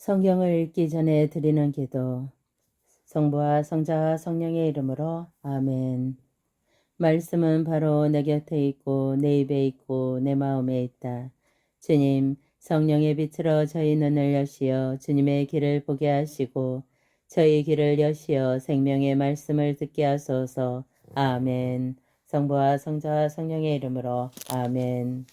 성경을 읽기 전에 드리는 기도. 성부와 성자와 성령의 이름으로 아멘. 말씀은 바로 내 곁에 있고 내 입에 있고 내 마음에 있다. 주님, 성령의 빛으로 저희 눈을 여시어 주님의 길을 보게 하시고 저희 길을 여시어 생명의 말씀을 듣게 하소서. 아멘. 성부와 성자와 성령의 이름으로 아멘.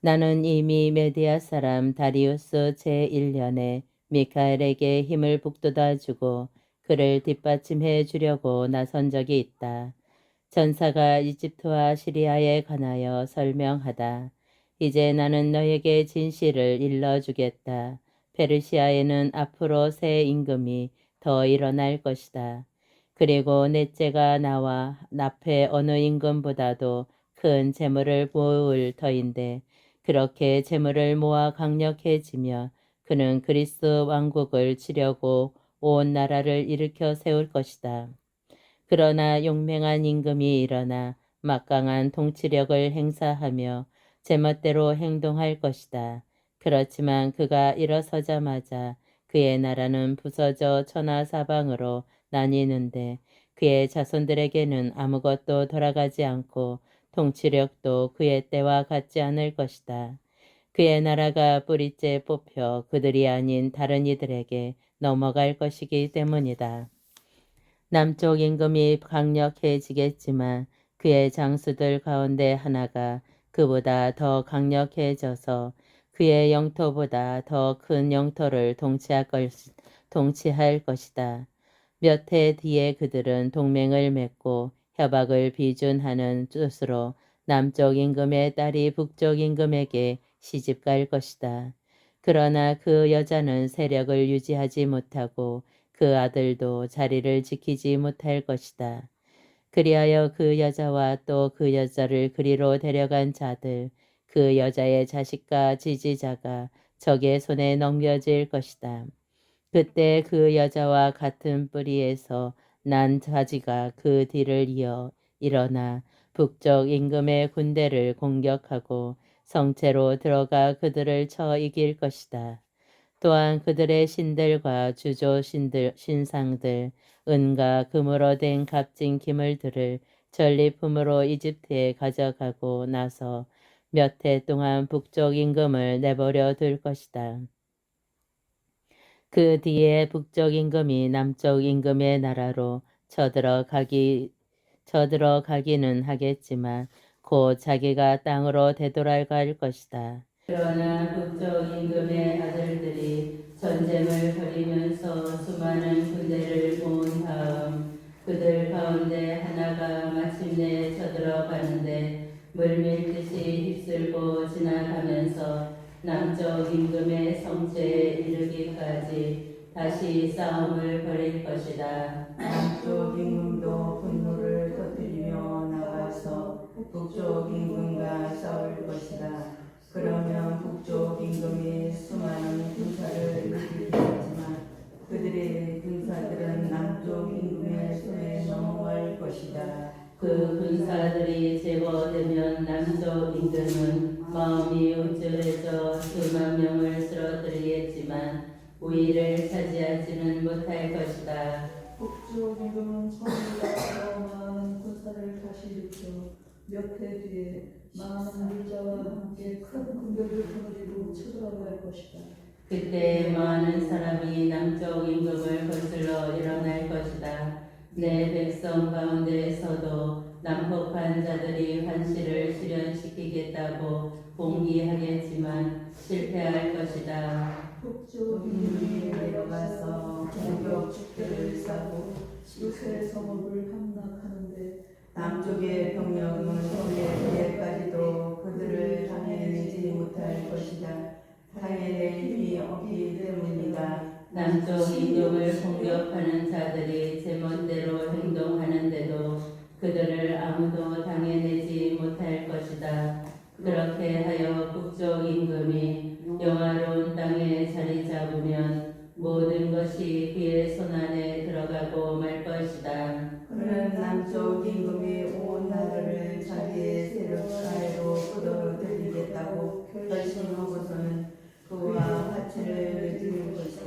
나는 이미 메디아 사람 다리우스 제1년에 미카엘에게 힘을 북돋아 주고 그를 뒷받침해 주려고 나선 적이 있다. 전사가 이집트와 시리아에 관하여 설명하다. 이제 나는 너에게 진실을 일러주겠다. 페르시아에는 앞으로 새 임금이 더 일어날 것이다. 그리고 넷째가 나와 앞에 어느 임금보다도 큰 재물을 모을 터인데 그렇게 재물을 모아 강력해지며 그는 그리스 왕국을 치려고 온 나라를 일으켜 세울 것이다. 그러나 용맹한 임금이 일어나 막강한 통치력을 행사하며 제멋대로 행동할 것이다. 그렇지만 그가 일어서자마자 그의 나라는 부서져 천하사방으로 나뉘는데 그의 자손들에게는 아무것도 돌아가지 않고 통치력도 그의 때와 같지 않을 것이다. 그의 나라가 뿌리째 뽑혀 그들이 아닌 다른 이들에게 넘어갈 것이기 때문이다. 남쪽 임금이 강력해지겠지만 그의 장수들 가운데 하나가 그보다 더 강력해져서 그의 영토보다 더 큰 영토를 통치할 것이다. 몇 해 뒤에 그들은 동맹을 맺고 협약을 비준하는 뜻으로 남쪽 임금의 딸이 북쪽 임금에게 시집갈 것이다. 그러나 그 여자는 세력을 유지하지 못하고 그 아들도 자리를 지키지 못할 것이다. 그리하여 그 여자와 또 그 여자를 그리로 데려간 자들, 그 여자의 자식과 지지자가 적의 손에 넘겨질 것이다. 그때 그 여자와 같은 뿌리에서 난 가지가 그 뒤를 이어 일어나 북쪽 임금의 군대를 공격하고 성체로 들어가 그들을 쳐 이길 것이다. 또한 그들의 신들과 주조 신상들, 은과 금으로 된 값진 기물들을 전리품으로 이집트에 가져가고 나서 몇 해 동안 북쪽 임금을 내버려 둘 것이다. 그 뒤에 북쪽 임금이 남쪽 임금의 나라로 쳐들어가기는 하겠지만 곧 자기가 땅으로 되돌아갈 것이다. 그러나 북쪽 임금의 아들들이 전쟁을 벌이면서 수많은 군대를 모은 다음 그들 가운데 하나가 마침내 쳐들어가는데 물밀듯이 휩쓸고 지나가면서 남쪽 임금의 성체에 이르기까지 다시 싸움을 벌일 것이다. 남쪽 임금도 분노를 터뜨리며 나가서 북쪽 임금과 싸울 것이다. 그러면 북쪽 임금이 수많은 군사를 일으키겠지만 그들의 군사들은 남쪽 임금의 손에 넘어갈 것이다. 그 군사들이 제거되면 남쪽 임금은 마음이 우쭐해져 수만 명을 쓰러뜨리겠지만 우위를 차지하지는 못할 것이다. 북쪽 임금은 성리가 많은 군사를 다시 일으켜 몇 해 뒤에 많은 물자와 함께 큰 군대를 거느리고 쳐들어갈 것이다. 그때 많은 사람이 남쪽 임금을 거슬러 일어날 것이다. 내 백성 가운데에서도 남북한 자들이 환시를 실현시키겠다고 봉기하겠지만 실패할 것이다. 북쪽 임금이 임금이 내려가서 공격 축대를 쌓고 요새 성읍을 함락하는데 남쪽의 병력은 그의 뒤에까지도 그들을 당해내지 못할 것이다. 당해낼 힘이 없기 때문이다. 남쪽 임금을 공격하는 자들이 제멋대로 행동하는데도 그들을 아무도 당해내지 못할 것이다. 그렇게 하여 북쪽 임금이 영화로운 땅에 자리 잡으면 모든 것이 그의 손안에 들어가고 말 것이다. 그는 남쪽 임금이 온 나라를 자기의 세력 아래로 끌어들이겠다고 결심하고서는 그와 화친을 맺을 것이다.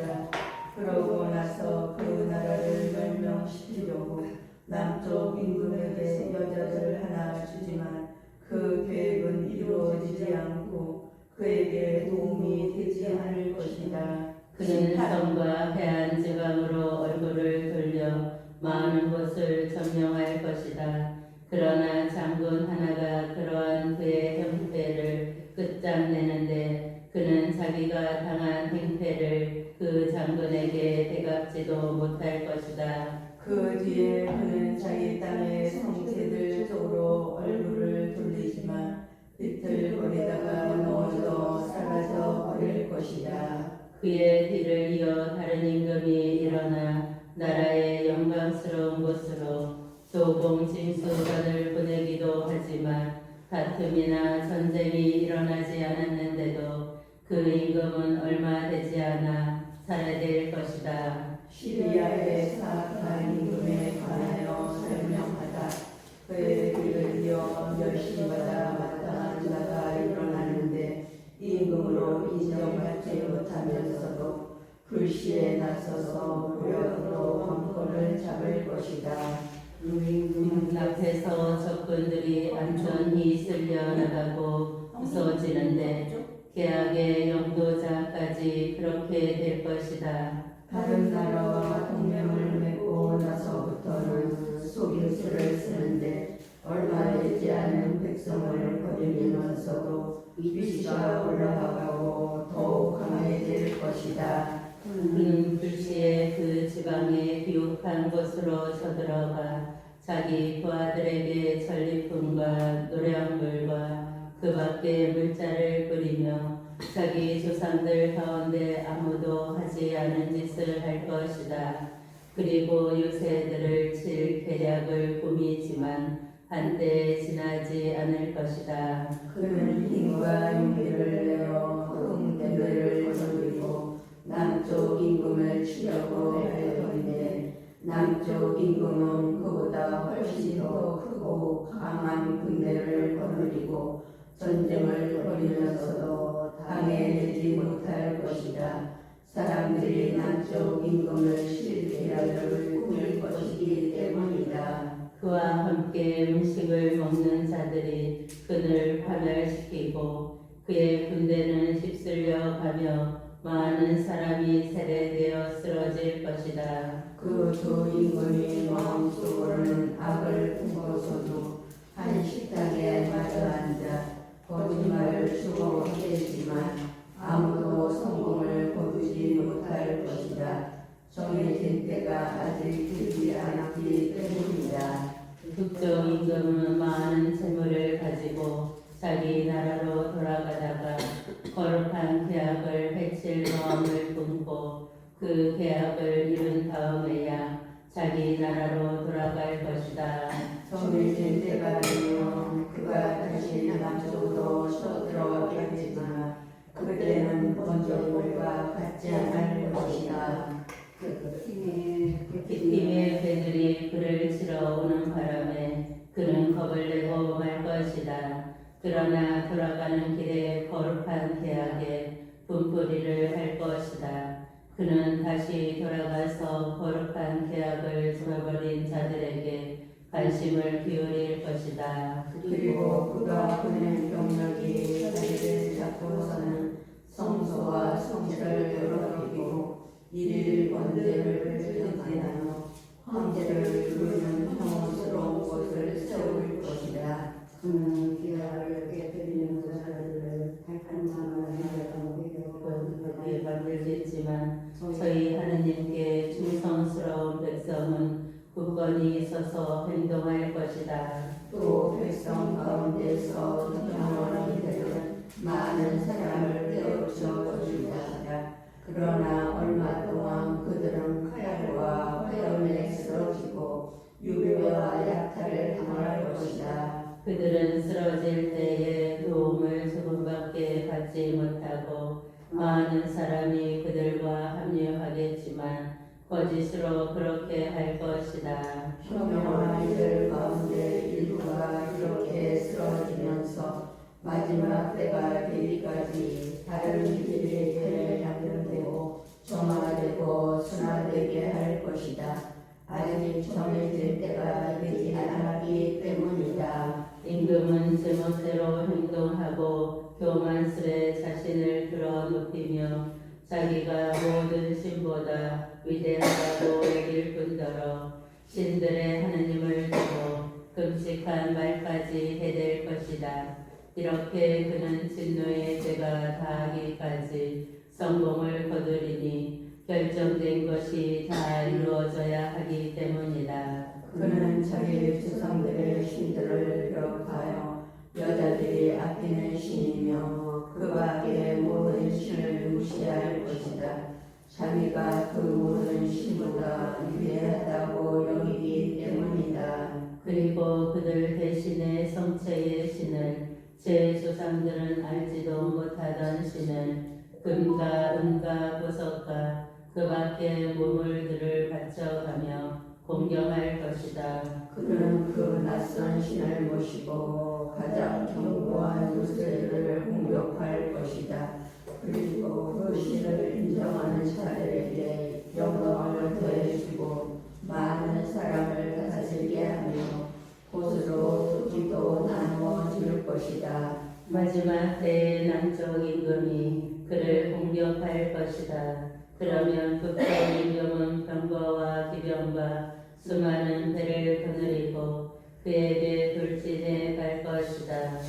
않고 그에게 도움이 되지 않을 것이다. 그는 성과 해안 지방으로 얼굴을 돌려 많은 곳을 점령할 것이다. 그러나 장군 하나가 그러한 그의 형패를 끝장내는데 그는 자기가 당한 행패를 그 장군에게 되갚지도 못할 것이다. 그 뒤에 그는 자기 땅의 성체들 쪽으로 얼굴을 돌리지만 비틀거리다가 넘어져 사라져 버릴 것이다. 그의 뒤를 이어 다른 임금이 일어나 나라의 영광스러운 곳으로 조공 징수관을 보내기도 하지만 다툼이나 전쟁이 일어나지 않았는데도 그 임금은 얼마 되지 않아 살해될 것이다. 시리아의 사악한 임금에 관하여 설명하다. 그의 뒤를 이어 열심마다 마땅한 자가 일어나는데 임금으로 인정받지 못하면서도 불시에 나서서 무력으로 왕권을 잡을 것이다. 앞에서 적군들이 안전히 쓸려나가고 부서지는데 계약의 영도자까지 그렇게 될 것이다. 다른 나라와 동맹을 맺고 나서부터는 속임수를 쓰는데 얼마 되지 않은 백성을 거느리면서도 위치가 올라가고 더욱 강해질 것이다. 그는 불시에 그 지방의 비옥한 곳으로 쳐들어가 자기 부하들에게 전리품과 노량물과 그 밖의 물자를 뿌리며 자기 조상들 가운데 아무도 하지 않은 짓을 할 것이다. 그리고 유새들을 칠 계략을 꾸미지만 한때 지나지 않을 것이다. 그는 힘과 용기를 내어 흥대를 거느리고 남쪽 임금을 치려고 할 터인데 남쪽 임금은 그보다 훨씬 더 크고 강한 군대를 거느리고 전쟁을 벌이면서도 당해내지 못할 것이다. 사람들이 남쪽 임금을 칠 계략을 꾸밀 것이기 때문이다. 그와 함께 음식을 먹는 자들이 그를 파멸시키고 그의 군대는 휩쓸려 가며 많은 사람이 세례되어 쓰러질 것이다. 그 두 임금이 마음속으로는 악을 품고서도 한 식탁에 마주 앉아 거짓말을 주고 했지만 아무도 성공을 거두지 못할 것이다. 정해진 때가 아직 되지 않았기 때문이다. 북쪽 임금은 많은 재물을 가지고 자기 나라로 돌아가다가 거룩한 계약을 해칠 마음을 품고 그 계약을 이룬 다음에야 자기 나라로 돌아갈 것이다. 정해진 때가 되면 그가 다시 남쪽으로 쳐들어가겠지만 그때는 번쩍과 같지 않을 것이다. 기팀의 배들이 그를 치러 오는 바람에 그는 겁을 내고 말 것이다. 그러나 돌아가는 길에 거룩한 계약에 분풀이를 할 것이다. 그는 다시 돌아가서 거룩한 계약을 저버린 자들에게 관심을 기울일 것이다. 그리고 그가 보낸 병력이 자리를 잡고서는 성소와 성체를 더럽히고 일일 번제를 드리나며 황제를 부르는 혐오스러운 곳을 세울 것이다. 그는 기아를 깨뜨리는 자들을 한마음을 예, 만들겠지만 저희 하느님께 충성스러운 백성은 굳건히 서서 행동할 것이다. 또 백성 가운데서 영원히 되는 많은 사람을 깨우쳐 줄 것이다. 그러나 얼마 동안 그들은 칼과 화염에 쓰러지고 유배와 약탈을 당할 것이다. 그들은 쓰러질 때에 도움을 조금밖에 받지 못하고 많은 사람이 그들과 합류하겠지만 거짓으로 그렇게 할 것이다. 현명한 이들 가운데 일부가 이렇게 쓰러지면서 마지막 때가 되기까지 다른 이들에게 양념되고 정화되고 순화되게 할 것이다. 아직 정해질 때가 되지 않았기 때문이다. 임금은 제멋대로 행동하고 교만 자신을 들어 높이며 자기가 모든 신보다 위대하다고 여길 뿐더러 신들의 하느님을 두고 금식한 말까지 해댈 것이다. 이렇게 그는 진노의 때가 다하기까지 성공을 거두리니 결정된 것이 다 이루어져야 하기 때문이다. 그는 자기 조상들의 신들을 기억하여 여자들이 아끼는 신이며 그 밖의 모든 신을 무시할 것이다. 자기가 그 모든 신보다 위대하다고 여기기 때문이다. 그리고 그들 대신에 성체의 신을 제 조상들은 알지도 못하던 신을 금과 은과 보석과 그 밖의 보물들을 바쳐가며 공경할 것이다. 그는 그 낯선 신을 모시고 가장 견고한 요새를 공격할 것이다. 그리고 그 신을 인정하는 자들에게 영광을 더해주고 많은 사람을 다스리게 하며 곳으로 토지도 나누어 줄 것이다. 마지막 때에 남쪽 임금이 그를 공격할 것이다. 그러면 북쪽 임금은 병거와 기병과 수많은 배를 거느리고 그에게 돌진해 갈 것이다.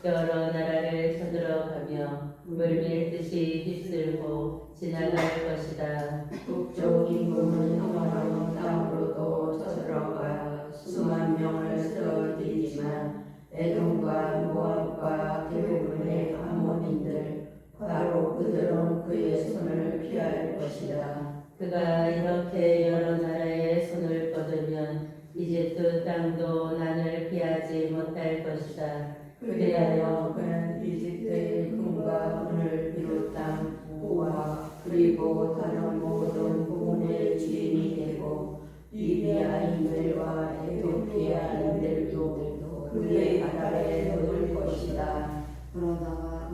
여러 나라를 쳐들어가며 물밀듯이 휩쓸고 지나갈 것이다. 북쪽 임금은 평화로운 땅으로도 쳐들어가 수만 명을 쓰러뜨리지만 에돔과 모압과 대부분의 아몬인들 바로 그들은 그의 손을 피할 것이다. 그가 이렇게 여러 나라의 손을 뻗으면 이집트 땅도 난을 피하지 못할 것이다. 그리하여 그는 이집트의 금과 은을 비롯한 보화 그리고 다른 모든 부분의 주인이 되고 리비아인들과 에티오피아인들도 그의 아래에 놓을 것이다. 그러다가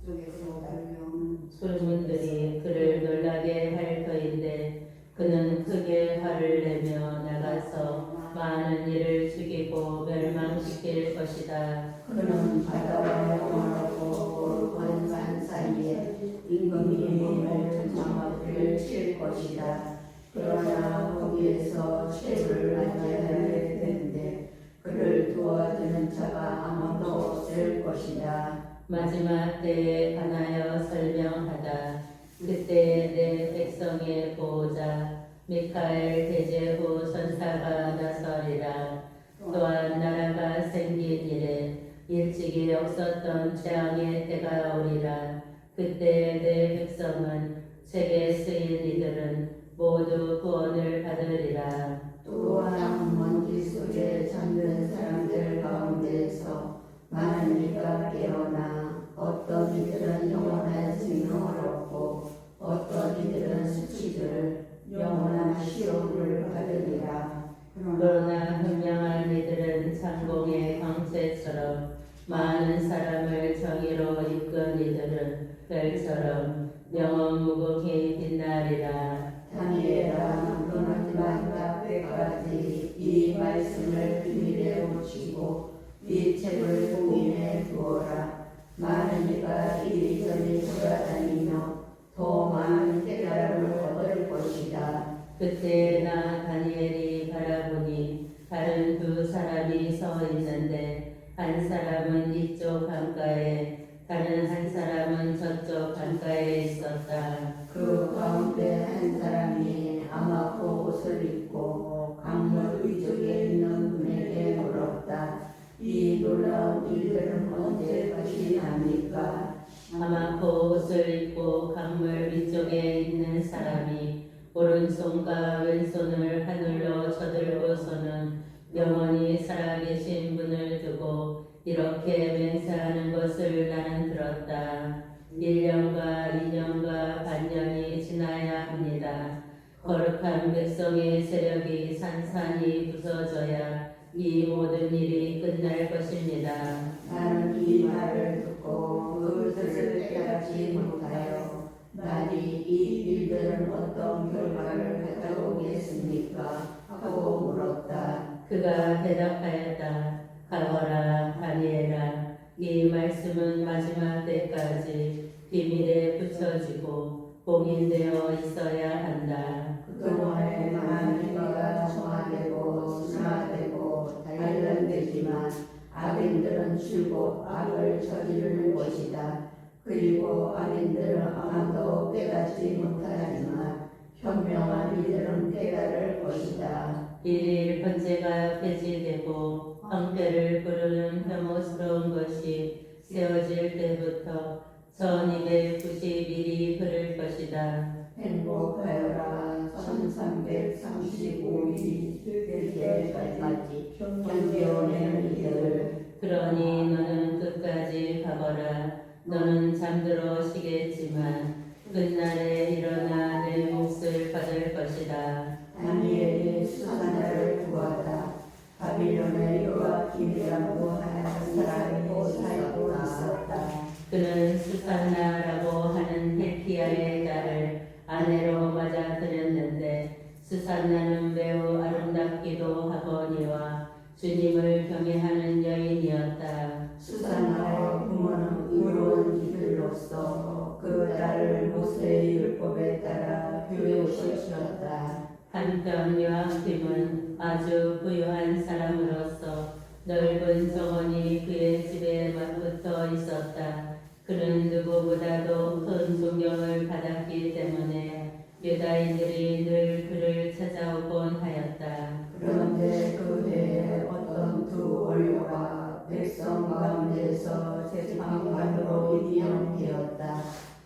북쪽에서 들려오는 소문들이 그를 놀라게 할 터인데 그는 크게 화를 내며 나가서 많은 이를 죽이고 멸망시킬 것이다. 그는 바다와 영원하고 거룩한 산 사이에 임금이 몸을 장막을 칠 것이다. 그러나 거기에서 죄를 맞이할 텐데 그를 도와주는 자가 아무도 없을 것이다. 마지막 때에 관하여 설명하다. 그때 내 백성의 보호자 미카엘 대제후 선사가 나서리라. 또한 나라가 생긴 이래 일찍이 없었던 재앙의 때가 오리라. 그때 내 백성은 책에 쓰인 이들은 모두 구원을 받으리라. 또한 먼지 속에 잠든 사람들 가운데서 많은 이가 깨어나 어떤 이들은 영원한 생명을 얻고 어떤 이들은 수치들 영원한 시험을 받으리라. 그러나 현명한 이들은 창공의 광채처럼 많은 사람을 정의로 이끈 이들은 별처럼 영원 무궁히 빛나리라. 다니엘아 너는 마지막 때까지 이 말씀을 비밀에 묻히고 이 책을 봉인해 두어라. 많은 이가 이리저리 돌아다니며 더 많은 깨달음을 얻을 것이다. 그때 나 다니엘이 바라보니 다른 두 사람이 서 있는데 한 사람은 이쪽 강가에 다른 한 사람은 저쪽 강가에 있었다. 그 가운데 한 사람이 아마포 옷을 입고 강물 위쪽에 있는 분에게 물었다. 이 놀라운 일들은 언제까지 합니까? 아마포 옷을 입고 강물 위쪽에 있는 사람이 오른손과 왼손을 하늘로 쳐들고서는 영원히 살아계신 분을 두고 이렇게 맹세하는 것을 나는 들었다. 1년과 2년과 반년이 지나야 합니다. 거룩한 백성의 세력이 산산이 부서져야 이 모든 일이 끝날 것입니다. 나는 이 말을 듣고 그 뜻을 깨닫지 못하여 만일 이 일들은 어떤 결과를 가져오겠습니까? 하고 물었다. 그가 대답하였다. 가거라 다니엘아, 이 말씀은 마지막 때까지 비밀에 붙여지고 봉인되어 있어야 한다. 그동안에 만민과 성화되고 순화되고 단련되지만 악인들은 줄곧 악을 저지를 것이다. 그리고 악인들은 아무도 깨닫지 못하지만 현명한 이들은 깨달을 것이다. 일일 번제가 폐지되고 황폐를 부르는 혐오스러운 것이 세워질 때부터 1290일이 흐를 것이다. 행복하여라 1335일이 될 때까지 견뎌내는 이들. 그러니 너는 끝까지 가거라. 너는 잠들어 쉬겠지만 끝날에 일어나 내 몫을 받을 것이다. 다니엘이 수산자를 구하다. 바빌론의 요아김이라고 하는 사람이 살고 있었다. 그는 수산나라고 하는 헬키야의 딸을 아내로 맞아들였는데 수산나는 매우 아름답기도 하거니와 주님을 경외하는 여인이었다. 수산나의 부모는 의로운 이들로서 그 딸을 모세의 율법에 따라 교육시켰다. 한편 요아킴은 아주 부유한 사람으로서 넓은 정원이 그의 집에 맞붙어 있었다. 그는 누구보다도 큰 존경을 받았기 때문에 유다인들이 늘 그를 찾아오곤 하였다. 그런데 그 해에 어떤 두 원료가 백성 가운데서 재판관으로 임명되었다.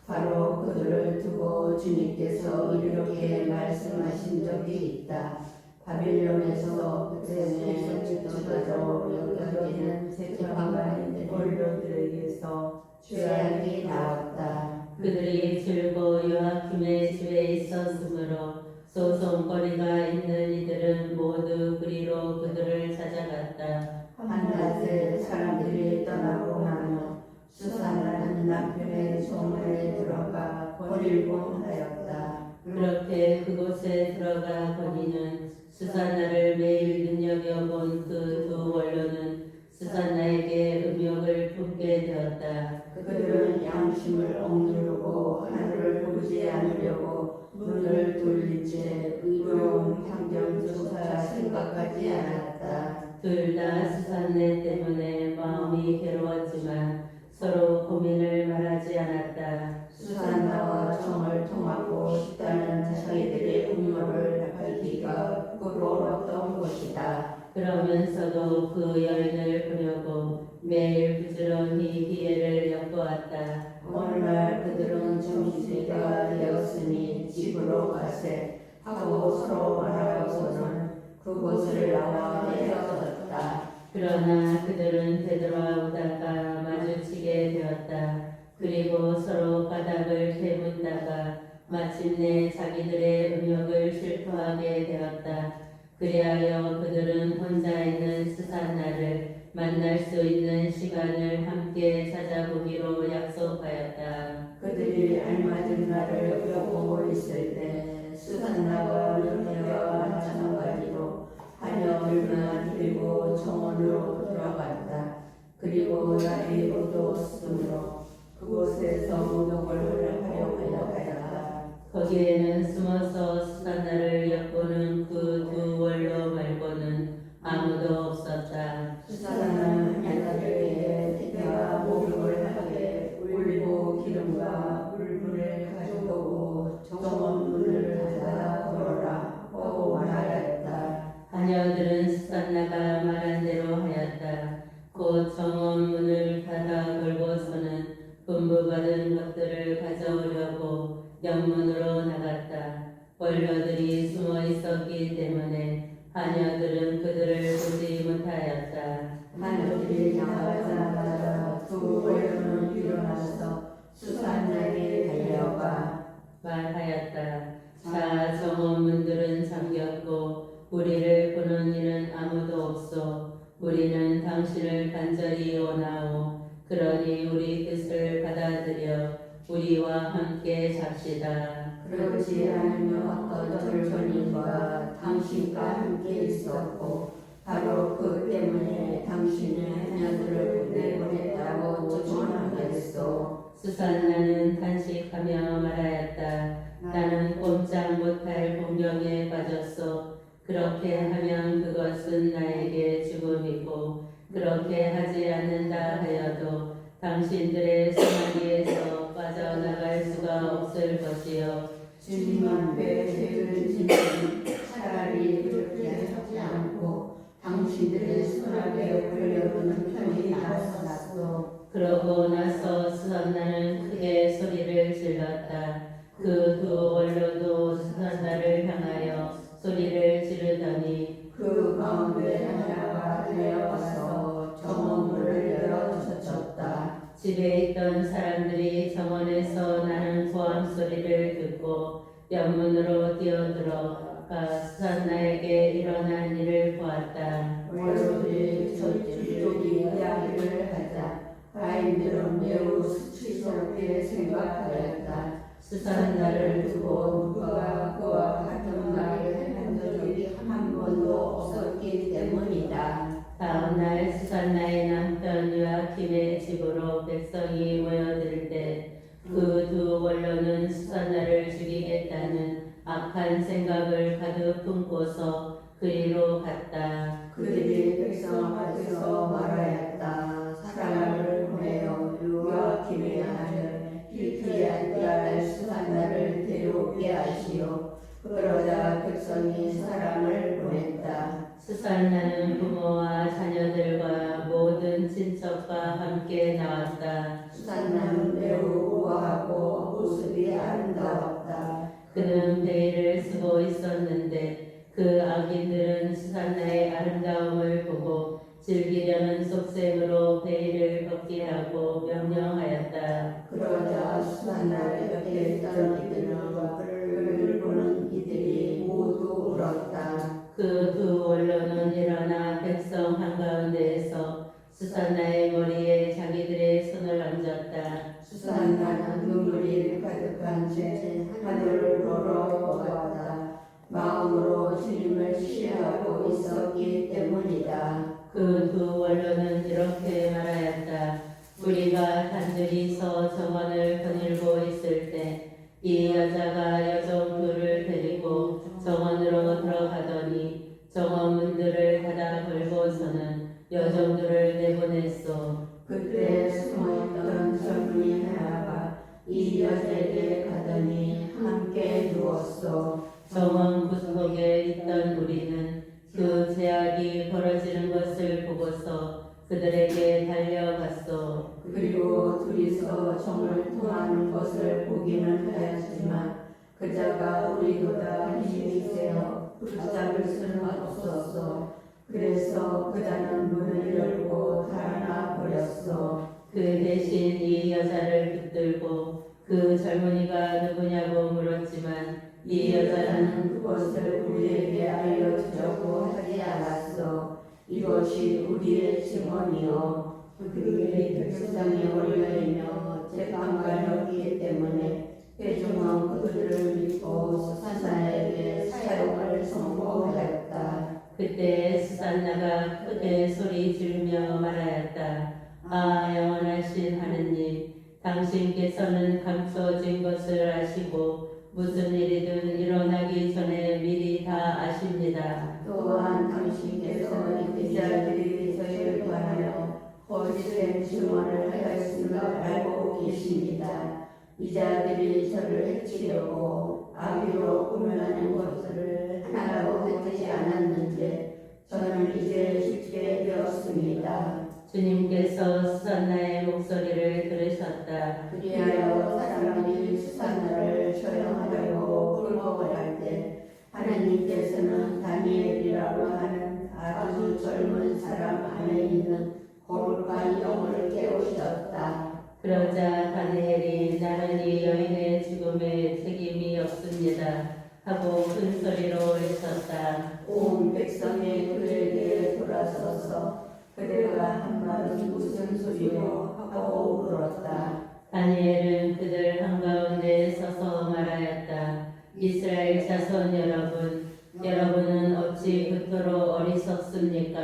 바로 그들을 두고 주님께서 이렇게 말씀하신 적이 있다. 바빌론에서 백성의 주자로 여겨지는 재판관인 원료들에게서 죄악이 나왔다. 그들이 줄고 요아킴의 집에 있었으므로 소송거리가 있는 이들은 모두 그리로 그들을 찾아갔다. 한낮에 사람들이 떠나고 나면 수산나는 남편의 소문에 들어가 버릴곤 하였다. 그렇게 그곳에 들어가 거니는 수산나를 매일 눈여겨본 그 두 원로는 수산나에게 음욕을 품게 되었다. 그들은 양심을 억누르고 하늘을 보지 않으려고 눈을 돌린 채 의로운 환경조차 생각하지 않았다. 둘 다 수산내 때문에 마음이 괴로웠지만 서로 고민을 말하지 않았다. 수산나와 정을 통하고 싶다는 자기들의 음모를 밝히기가 부끄러웠던 것이다. 그러면서도 그 여인을 보려고 매일 부지런히 기회를 엿보았다. 어느 날 그들은 점심때가 되었으니 집으로 가세 하고 서로 알아보고는 그곳을 나와 헤어졌다. 그러나 그들은 되돌아오다가 마주치게 되었다. 그리고 서로 바닥을 캐묻다가 마침내 자기들의 음욕을 실토하게 되었다. 그리하여 그들은 혼자 있는 수산나를 만날 수 있는 시간을 함께 찾아보기로 약속하였다. 그들이 알맞은 날을 엿보고 있을 때 수산나가 여자와 마찬가지로 하녀들만 들고 정원으로 들어갔다. 그리고 날이 어두웠으므로 그곳에서 녹을 하려고 하였다. 거기에는 숨어서 수산나를 엿보는 그 두 원로 말고는 아무도 없었다. 수산나는 하녀들에게 내가 목욕을 하게 올리고 기름과 물분을 가져오고 정원 문을 닫아 걸어라 하고 말하였다. 하녀들은 수산나가 말한 대로 하였다. 곧 정원 문을 닫아 걸고서는 분부받은 것들을 가져오려고 영문으로 나갔다. 원로들이 숨어 있었기 때문에 하녀들은 그들을 보지 못하였다. 하녀들이 나가자마자 두 원료는 일어나서 수산나에게 달려가 말하였다. 자, 정원 문들은 잠겼고 우리를 보는 이는 아무도 없소. 우리는 당신을 간절히 원하오. 그러니 우리 뜻을 받아들여 우리와 함께 잡시다. 그렇지 않으면 어떤 전인과 당신과 함께 있었고 바로 그 때문에 당신의 하나들을 내보냈다고 증언하겠소. 수산나는 탄식하며 말하였다. 나는 꼼짝 못할 공경에 빠졌소. 그렇게 하면 그것은 나에게 죽음이고 그렇게 하지 않는다 하여도 당신들의 소나기에서 빠져나갈 수가 없을 것이요. 주님 앞에 죄를 짓는 차라리 그렇게 하지 않고 당신들의 수락에 걸려드는 편이 낫소. 그러고 나서 수산나는 크게 소리를 질렀다. 그 두 원로도 수산나를 향하여 소리를 지르더니 그 가운데 하나가 달려와서 정원문을 열어 젖혔다. 집에 있던 사람들이 정원에서 나는 고함 소리를 듣고 옆문으로 뛰어들어가 수산나에게 일어난 일을 보았다. 원로들이 저쪽이 이야기를 하자 아이들은 매우 수치스럽게 생각하였다. 수산나를 두고 누가 그와 같은 말을 한 적이 한 번도 없었기 때문이다. 다음날 수산나의 남편 요아킴의 집으로 백성이 모여들 때 그 두 원로는 수산나를 죽이겠다는 악한 생각을 가득 품고서 그리로 갔다. 그들이 백성 앞에서 말하였다. 사람을 보내어 요아킴의 아들 hilki야의 딸 수산나를 데려오게 하시오. 그러자 백성이 사람을 보냈다. 수산나는 부모와 자녀들과 모든 친척과 함께 나왔다. 수산나는 매우 우아하고 모습이 아름다웠다. 그는 베일을 쓰고 있었는데 그 악인들은 수산나의 아름다움을 보고 즐기려는 속셈으로 베일을 벗게 하고 명령하였다. 그러자 수산나 옆에 있던 이들은 그를 보는 이들이 모두 울었다. 그 두 원로는 일어나 백성 한가운데에서 수산나의 머리에 자기들의 손을 얹었다. 수산나는 눈물이 가득한 채 하늘을 보았다. 마음으로 주님을 시하고 있었기 때문이다. 그 두 원로는 이렇게 말하였다. 우리가 단둘이서 정원을 거닐고 있을 때 이 여자가 여종 둘을 데리고 정원으로 들어가더니 정원 문들을 닫아 걸고서는 여종들을 내보냈소. 그때 숨어있던 젊은이 하나가 이 여자에게 가더니 함께 누웠소. 정원 구석에 있던 우리는 그 제약이 벌어지는 것을 보고서 그들에게 달려갔소. 그리고 둘이서 정을 통하는 것을 보기는 하였지만 그자가 우리보다 힘이 세어 붙잡을 수는 없었소. 그래서 그자는 문을 열고 달아나 버렸소. 그 대신 이 여자를 붙들고 그 젊은이가 누구냐고 물었지만 이 여자는 그것을 우리에게 알려주려고 하지 않았소. 이것이 우리의 증언이요 그들이 백성에 올려있며 재판관이었기 때문에 회중은 그들을 믿고 수산나에게 사형을 선고하였다. 그때 수산나가 크게 소리 지르며 말하였다. 아, 영원하신 하느님, 당신께서는 감춰진 것을 아시고 무슨 일이든 일어나기 전에 미리 다 아십니다. 또한 당신께서 이 자들이 저희를 관하여 거짓된 증언을 하였음을 알고 계십니다. 이 자들이 저를 해치려고 아비로 꾸며낸 것들을 하나도 하지 않았는데 저는 이제 죽게 되었습니다. 주님께서 수산나의 목소리를 들으셨다. 그리하여 사람들이 수산나를 처형하려고 끌어갈 때 하나님께서는 다니엘이라고 하는 아주 젊은 사람 안에 있는 거룩한 영을 깨우셨다. 그러자 다니엘이 나는 이 여인의 죽음에 책임이 없습니다 하고 큰 소리로 외쳤다. 온 백성이 그에게 돌아서서 그대가 한 말은 무슨 소리요 하고 물었다. 다니엘은 그들 한가운데 서서 말하였다. 이스라엘 자손 여러분, 여러분은 어찌 그토록 어리석습니까?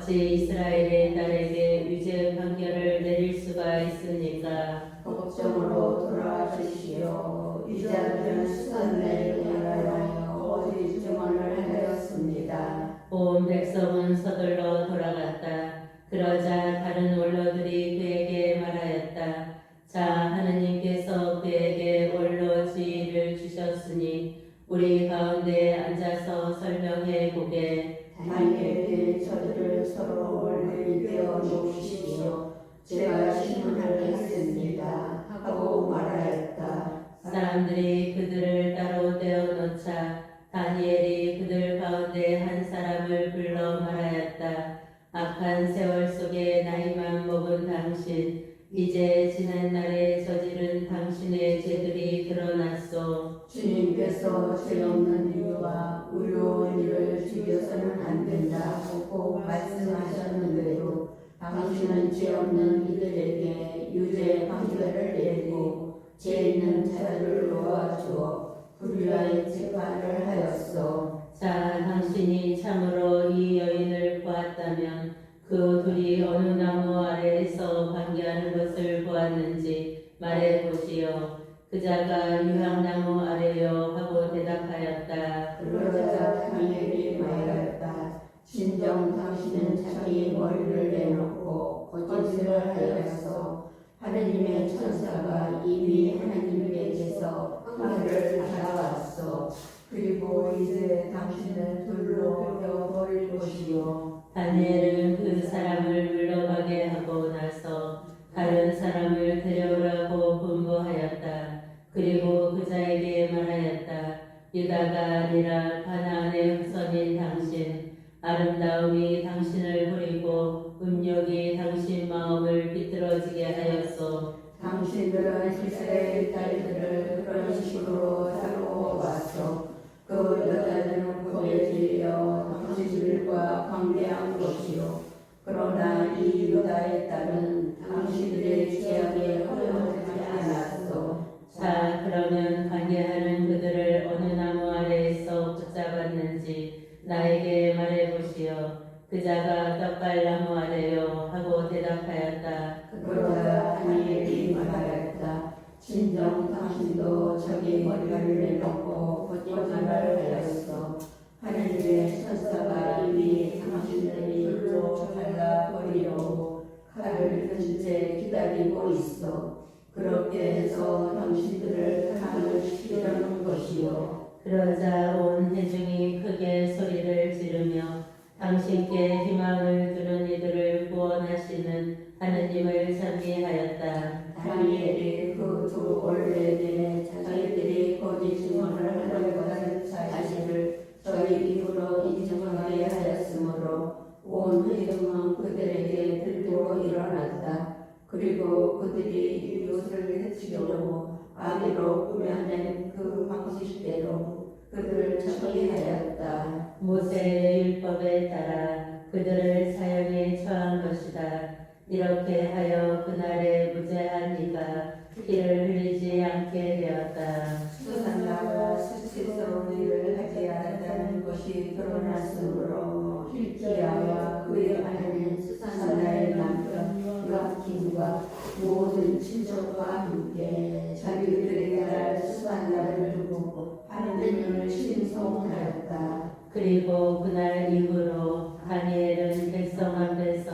어찌 이스라엘의 딸에게 유죄 판결을 내릴 수가 있습니까? 법정으로 돌아가시오. 이 자들은 수산내를 향하여 어디 증언을 하였습니다. 온 백성은 서둘러 돌아갔다. 그러자 다른 원로들이 그에게 말하였다. 자, 하느님께서 그에게 원로 지위를 주셨으니 우리 가운데 앉아서 설명해 보게. 다니엘에게 저들을 서로 멀리 떼어 놓으십시오. 제가 신문을 했습니다. 하고 말하였다. 사람들이 그들을 따로 떼어놓자 다니엘이 그들 가운데 한 사람을 불러 말하였다. 악한 세월 속에 나이만 먹은 당신, 이제 지난 날에 저지른 당신의 죄들이 드러났소. 주님께서 죄 없는 이와 의로운 이를 죽여서는 안 된다고 꼭 말씀하셨는데도 당신은 죄 없는 이들에게 유죄 판결을 내리고 죄 있는 자들을 놓아주어 불의의 재판을 하였소. 자, 당신이 참으로 이 여인을 보았다면 그 둘이 어느 나무 아래에서 관계하는 것을 보았는지 말해보시오. 그자가 유향나무 아래요 하고 대답하였다. 그러자 다니엘이 말하였다. 진정 당신은 자기 머리를 내놓고 거짓을 하였어. 하느님의 천사가 이미 하느님에게서 판결을 받아왔어. 그리고 이제 당신은 돌로 베어버릴 것이요. 다니엘은 그 사람을 물러가게 하고 나서 다른 사람을 데려오라고 분부하였다. 그리고 그자에게 말하였다. 유다가 아니라 가나안의 후손인 당신, 아름다움이 당신을 버리고 음욕이 당신 마음을 비틀어지게 하였소. 당신들은 이스라엘 딸들을 그런 식으로 다루어 왔어. 그 여자들은 법에 질려 당신들과 관계한 것이요. 그러나 이 유다의 딸은 당신들의 죄악에 허용하지 않았어. 자, 그러면 관계하는 그들을 어느 나무 아래에서 붙잡았는지 나에게 말해보시오. 그자가 떡갈나무 아래요 하고 대답하였다. 그러자 다니엘이 말하였다. 진정 당신도 자기 머리를 내놓고 거짓말을 하였어. 하느님의 천사가 이미 당신을 돌로 잘라버리려고 칼을 든 채 기다리고 있어. 그렇게 해서 당신들을 탄압시키려는 것이요. 그러자 온 회중이 크게 소리를 지르며 당신께 희망을 두는 이들을 구원하시는 하느님을 찬미하였다. 다니엘이 그 두 원래에 자기들이 거짓 증언을 하려는 사실을 저희 입으로 인정하게 하였으므로 온 회중은 그들에게 들고 일어났다. 그리고 그들이 이웃을 해치려고 아비로 꾸며낸 그 방식대로 그들을 처리하였다. 모세의 율법에 따라 그들을 사형에 처한 것이다. 이렇게 하여 그날에 무죄한 이가 피를 흘리지 않게 되었다. 수산나가 수치스러운 일을 하지 않았다는 것이 드러났으므로 hilki야와 그의 아내는 수산나의 남편 요아kim과 모든 친척과 함께 자기들의 딸 수산나를 두고 하느님을 신송하였다. 그리고 그날 이후로 다니엘은 백성 앞에서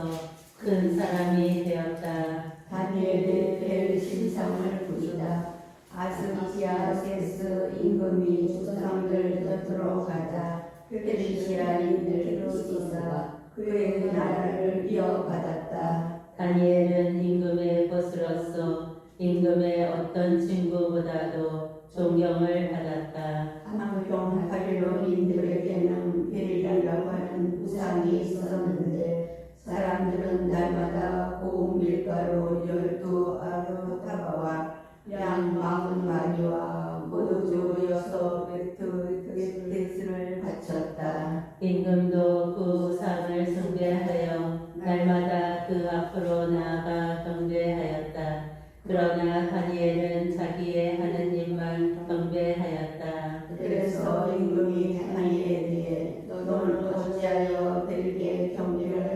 큰 사람이 되었다. 다니엘의 벨 신상을 부수다. 아스기야세스 임금이 조상들 곁으로 가자 페르시아인들 루시스가 그의 나라를 이어받았다. 다니엘은 임금의 것으로서 임금의 어떤 친구보다도 존경을 받았다. 함경 바빌론인들에게는 벨이라고 하는 우상이 있었는데 사람들은 날마다 고운 밀가루 12아르타바와 양 40마리와 모두 600헥헥을 바쳤다. 임금도 그 우상을 숭배하여 날마다 그 앞으로 나아가 경배하였다. 그러나 다니엘은 자기의 하느님만 경배하였다. 그래서 임금이 다니엘에게 너는 어찌하여 벨에게 경배를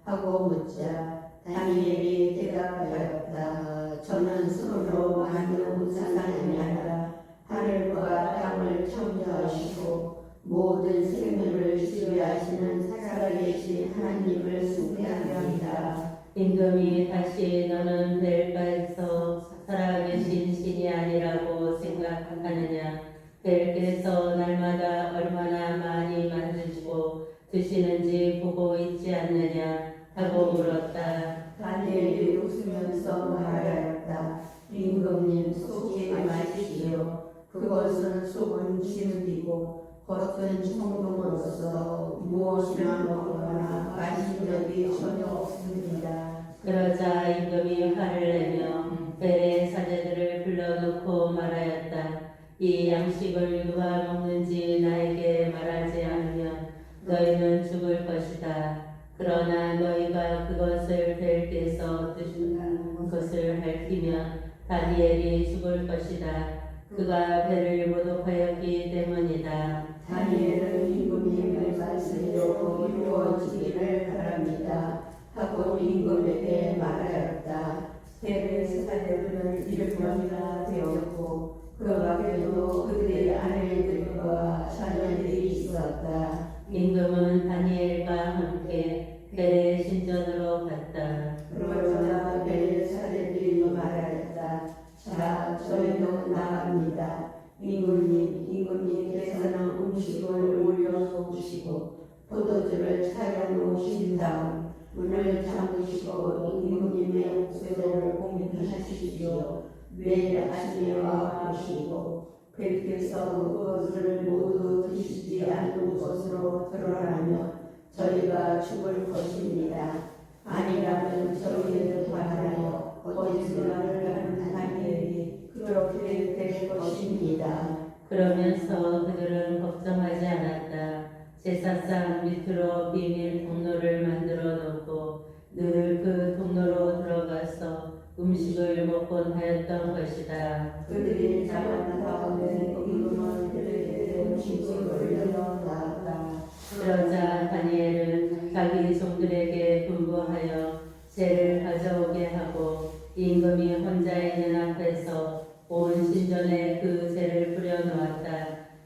하고 묻자 다니엘이 대답하였다. 저는 손으로 만든 우상이 아니라 하늘과 땅을 창조하시고 모든 생명을 지배하시는 살아계신 하나님을 숭배합니다. 임금이 다시 너는 벨가에서 살아계신 신이 아니라고 생각하느냐? 벨께서 날마다 얼마나 많이 만드시고 드시는지 보고 있지 않느냐? 하고 물었다. 다니엘이 웃으면서 말하였다. 임금님 속지 마십시오. 그것은 속은 진흙이고 겉은 청동으로서 무엇이나 먹거나 마신 적이 전혀 없습니다. 그러자 임금이 화를 내며 벨의 사제들을 불러놓고 말하였다. 이 양식을 누가 먹는지 나에게 말하지 않으면 너희는 죽을 것이다. 그러나 너희가 그것을 벨께서 드신다는 것을 밝히면 다니엘이 죽을 것이다. 그가 배를 모독하였기 때문이다. 다니엘은 임금님의 말씀대로 이루어지기를 바랍니다. 하고 임금에게 말하였다. 벨의 사제들은 7명이나 되었고 그 밖에도 그들의 아내들과 자녀들이 있었다. 임금은 다니엘과 함께 벨의 신전으로 갔다. 그러자 벨의 사제들이 말하였다. 자, 저희도 나갑니다. 임금님께서는 음식을 올려놓으시고 포도주를 차려놓으신 다음 문을 잠그시고 임금님의 옥새를 공개하십시오. 매일 아침에 와 보시고 벨께서 그것을 모두 드시지 않는 곳으로 드러나면 저희가 죽을 것입니다. 아니라면 저희를 바라여 거짓말을 하는 다니엘이 그렇게 될 것입니다. 그러면서 그들은 걱정하지 않았다. 제사상 밑으로 비밀 통로를 만들어 놓고 늘 그 통로로 들어가서 음식을 먹곤 하였던 것이다. 그들이 자만 다음에 임금은 그들에게 음식을 올려놓았다. 그러자 다니엘은 자기 종들에게 분부하여 재를 가져오게 하고 임금이 혼자 있는 앞에서 온 신전에 그 재를 뿌려놓았다.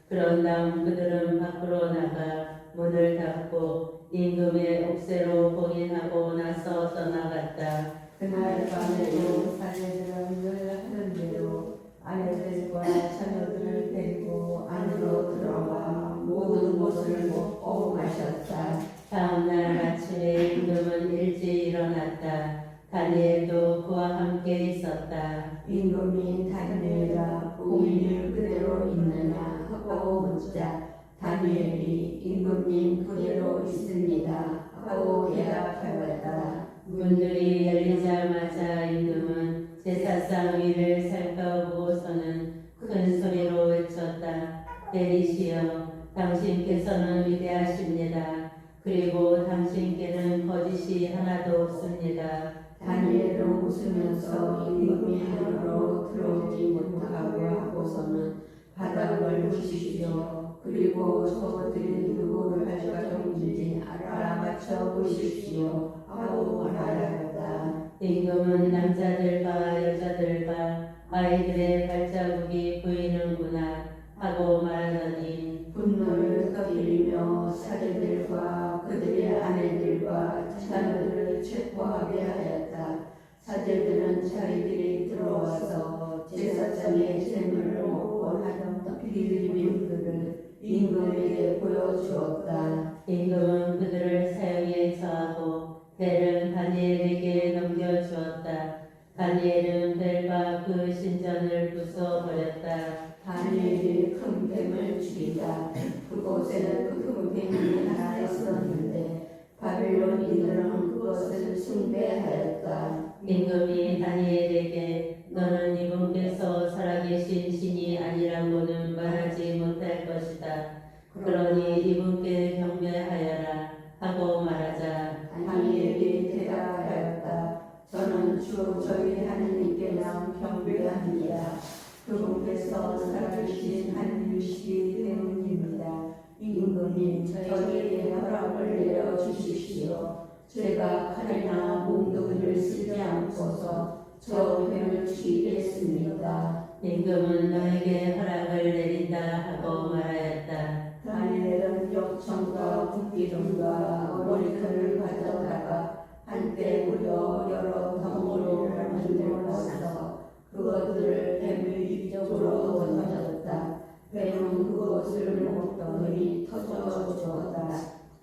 그런 다음 그들은 밖으로 나가 문을 닫고 임금의 옥새로 봉인하고 나서 떠나갔다. 그날 밤에도 사제들은 늘 하는 대로 아내들과 자녀들을 데리고 안으로 들어가 모든 것을 먹고 마셨다. 다음날 아침에 임금은 일찍 일어났다. 다니엘도 그와 함께 있었다. 임금이 다니엘아 봉인을 그대로 있느냐 하고 묻자 다니엘이 임금님 그대로 있습니다 하고 대답하였다. 문들이 열리자마자 임금은 제사상 위를 살펴보고서는 큰 소리로 외쳤다. 벨이시여, 당신께서는 위대하십니다. 그리고 당신께는 거짓이 하나도 없습니다. 다니엘은 웃으면서 임금이 안으로 들어오지 못하고 하고서는 바닥을 보십시오. 그리고 저것들이 누구를 할 것인지 알아맞혀 보십시오 하고 말하였다. 임금은 남자들과 여자들과 아이들의 발자국이 보이는구나 하고 말하더니 분노를 터뜨리며 사제들과 그들의 아내들과 자녀들을 체포하게 하였다. 사제들은 자기들이 들어와서 제사장의 재물을 먹고 하던 빌림들을 임금에게 보여주었다. 임금은 그들을 사형에 처하고 벨은 다니엘에게 넘겨주었다. 다니엘은 벨과 그 신전을 부숴버렸다. 다니엘이 큰 뱀을 죽이다. 그곳에는 큰 뱀이 하나 있었는데 바빌론인들은 그것을 숭배하였다. 임금이 다니엘에게 너는 이분께서 살아계신 신이 아니라고는 말하지 못할 것이다. 그러니 이분께 경배하여라 하고 말하자 다니엘이 대답하였다. 저는 주 저희 하느님께만 경배합니다. 그분께서 살아계신 하느님이시기 때문입니다. 임금님 저희에게 허락을 내려주십시오. 제가 칼이나 몽둥이를 쓰지 않고서 저 회를 죽이겠습니다. 임금은 너에게 허락을 내린다 하고 말하였다. 다니엘은 역청과 국기름과 머리칼을 가져다가 한때 무려 여러 덩어리를 만들어서 그것들을 뱀의 위쪽으로 던졌다. 뱀은 그것을 먹더니 터져 죽었다.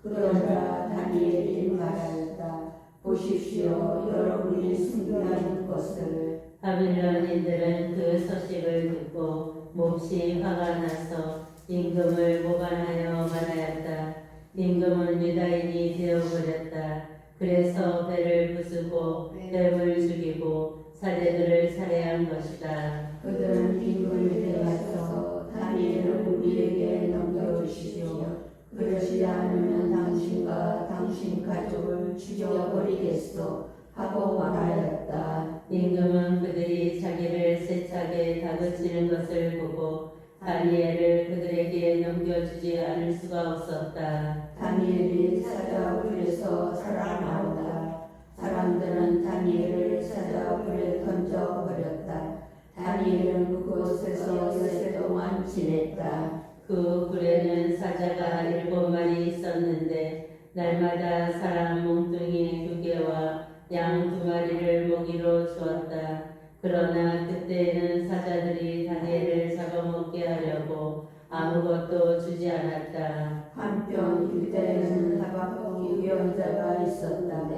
그러나 다니엘이 말하였다. 보십시오, 여러분이 숨겨놓은 것을. 바빌론인들은 그 소식을 듣고 몹시 화가 나서 임금을 모반하여 말하였다. 임금은 유다인이 되어버렸다. 그래서 배를 부수고 뱀을 죽이고 사제들을 살해한 것이다. 그들은 임금에게 가서 다니엘을 우리에게 넘겨주십시오. 그렇지 않으면 당신과 당신 가족을 죽여버리겠소 하고 말하였다. 임금은 그들이 자기를 세차게 다그치는 것을 보고 다니엘을 그들에게 넘겨주지 않을 수가 없었다. 다니엘이 사자굴에서 살아나오다. 사람들은 다니엘을 사자굴에 던져버렸다. 다니엘은 그곳에서 세 동안 지냈다. 그 굴에는 사자가 7마리 있었는데 날마다 사람 몽둥이 2개와 양 2마리를 먹이로 주었다. 그러나 그때에는 사자들이 다니엘을 잡아먹게 하려고 아무것도 주지 않았다. 한편 유대에는 하박국 예언자가 있었다.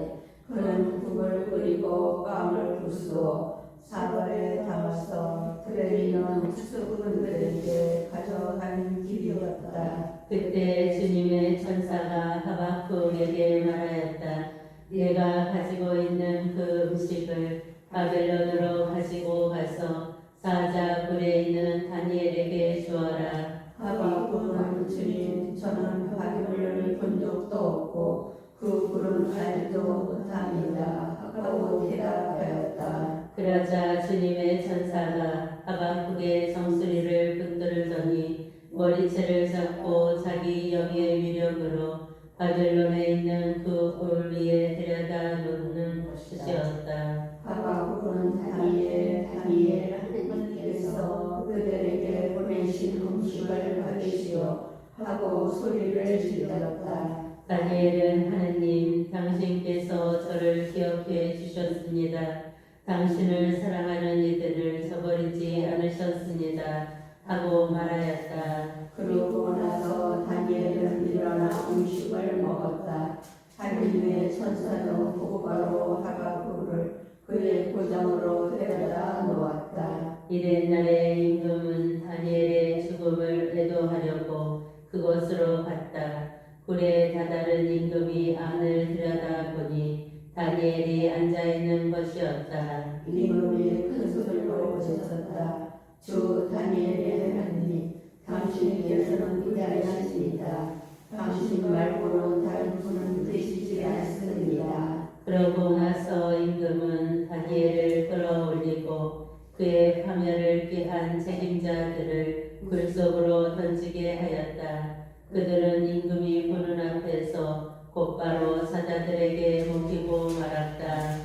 그는 국을 끓이고 빵을 부수어 사발에 담아서 들에 있는 수군들에게 가져가는 길이었다. 그때 주님의 천사가 하박국에게 말하였다. 네가 가지고 있는 그 음식을 바벨론으로 가지고 가서 사자 굴에 있는 다니엘에게 주어라. 하박국은 주님, 저는 바벨론을 본 적도 없고 그 굴은 알지도 못합니다 하고 대답하였다. 그러자 주님의 천사가 하박국의 정수리를 붙들더니 머리채를 잡고 자기 영의 위력으로 바벨론에 있는 그 굴 위에 데려다 놓는 것이었다. 하박국은 다니엘 하나님께서 그들에게 보내신 음식을 받으시오 하고 소리를 질렀다. 다니엘은 하느님, 당신께서 저를 기억해 주셨습니다. 당신을 사랑하는 이들을 저버리지 않으셨습니다. 하고 말하였다. 그러고 나서 다니엘은 일어나 음식을 먹었다. 하느님의 천사는 곧바로 하박국을 그의 고장으로 데려다 놓았다. 이튿날에 임금은 다니엘의 죽음을 애도하려고 그곳으로 갔다. 굴에 다다른 임금이 안을 들여다보니 다니엘이 앉아있는 것이었다. 임금이 큰 소리로 외쳤다. 주 다니엘의 하나님, 당신께서는 위대하십니다. 당신 말고는 다른 분은 되시지 않습니다. 그러고 나서 임금은 다니엘을 끌어올리고 그의 파멸을 꾀한 책임자들을 굴 속으로 던지게 하였다. 그들은 임금이 보는 앞에서 곧바로 사자들에게 먹히고 말았다.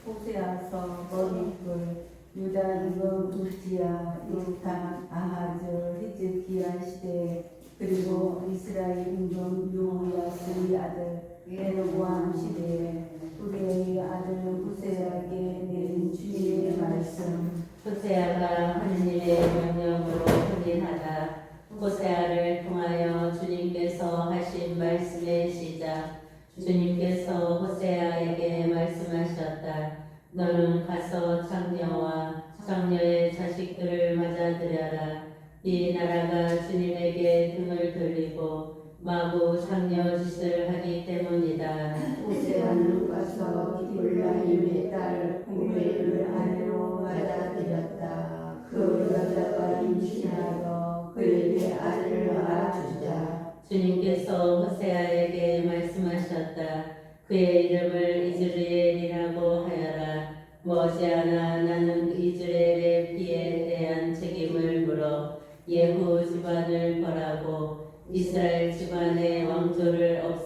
호세아서 머리글 유다 임금 우지야 요탐 아하즈 히즈기야 시대 그리고 이스라엘 임금 요야스의 아들 예로보암 시대에 우리의 아들 호세아에게 내린 주님의 말씀. 호세아가 하느님의 명령으로 혼인하다. 호세아를 통하여 주님께서 하신 말씀의 시작. 주님께서 호세아에게 말씀하셨다. 너는 가서 장녀와 장녀의 자식들을 맞아들여라. 이 나라가 주님에게 등을 돌리고 마구 장녀 짓을 하기 때문이다. 호세아는 가서 기블라임의 딸 고멜을 아내로 맞아들였다. 그 여자가 임신하여 그에게 아들을 낳아주자. 주님께서 호세아에게 말씀하셨다. 그의 이름을 이즈라엘이라고 하여라. 머지않아 나는 이즈라엘의 피에 대한 책임을 물어 예후 집안을 벌하고 이스라엘 집안의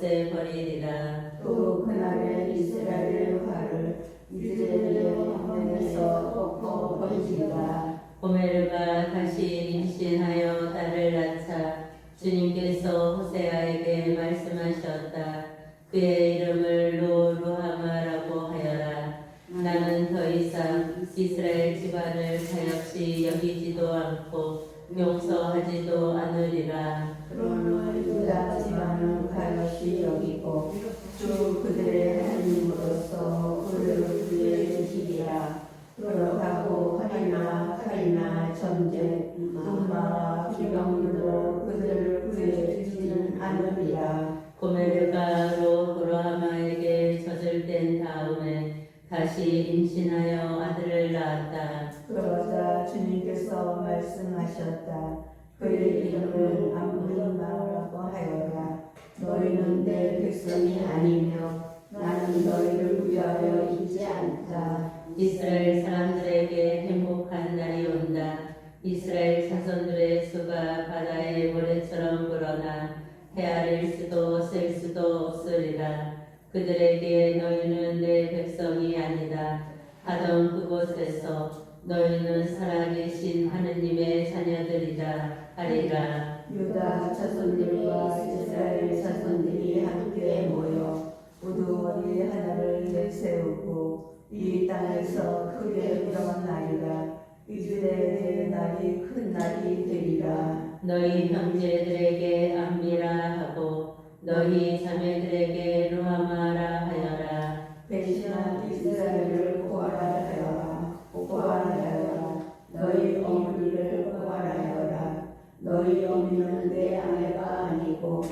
없애버리리라. 또 그날에 이스라엘의 화를 이스라엘의 황궁에서 꺾어 버리리라. 고멜르가 다시 임신하여 딸을 낳자 주님께서 호세아에게 말씀하셨다. 그의 이름을 루하마라고 하여라. 나는 더 이상 이스라엘 집안을 가엾이 여기지도 않고 용서하지도 않으리라. 그러나 유다 집안은 가엾이 여기고 주 그들의 하나님으로서 그를 구해주시리라. 돌아가고 칼이나 전쟁, 흑마와 비병으로 그들을 구해주지는 않으리라. 고멜르가 루하마에게 젖을 뗀 다음에 다시 임신하여 아들을 낳았다. 그러자 주님께서 말씀하셨다. 그의 이름을 암므리마라고 하여라. 너희는 내 백성이 아니며 나는 너희를 위하여 있지 않다. 이스라엘 사람들에게 행복한 날이 온다. 이스라엘 자손들의 수가 바다의 모래처럼 불어나 헤아릴 수도 셀 수도 없으리라. 그들에게 너희는 내 백성이 아니다 하던 그곳에서 너희는 살아계신 하느님의 자녀들이라 하리라. 유다 자손들과 이스라엘 자손들이 함께 모여 우두머리 하나를 내세우고 이 땅에서 크게 일어나리라. 이스라엘의 날이 큰 날이 되리라. 너희 형제들에게 암미라 하고 너희 자매들에게 루하마라 하여라. 배신한 이스라엘을 고발하여라. 고발하여라. 너희 어머니를 고발하여라. 너희 어머니는 내 아내가 아니고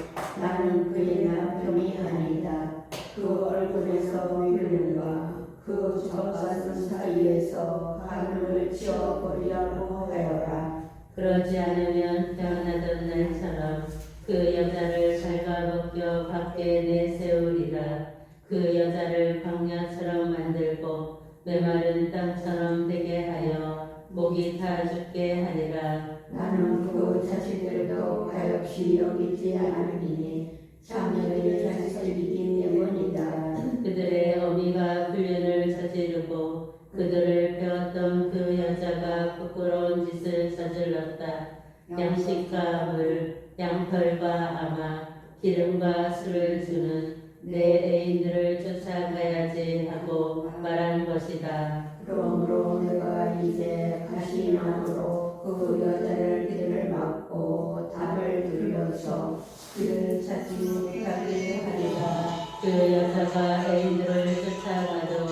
나는 그의 남편이 아니다. 그 얼굴에서 율과 그 젖가슴 사이에서 가늠을 치워버리라고 하여라. 그러지 않으면 태어나던 날처럼 그 여자를 갉아벗겨 밖에 내세우리라. 그 여자를 광야처럼 만들고 메마른 땅처럼 되게 하여 목이 타 죽게 하리라. 나는 그 자식들도 가엾이 여기지 않으리니 자녀의 자식이기 때문이다. 그들의 어미가 불륜을 저지르고 그들을 배웠던 그 여자가 부끄러운 짓을 저질렀다. 양식과 물, 양털과 아마, 기름과 술을 주는 내 애인들을 쫓아가야지 하고 말한 것이다. 그러므로 내가 이제 가시나무로 그 여자를 길을 막고 답을 들려서 그를 찾지 못하게 하리라. 그 여자가 애인들을 쫓아가도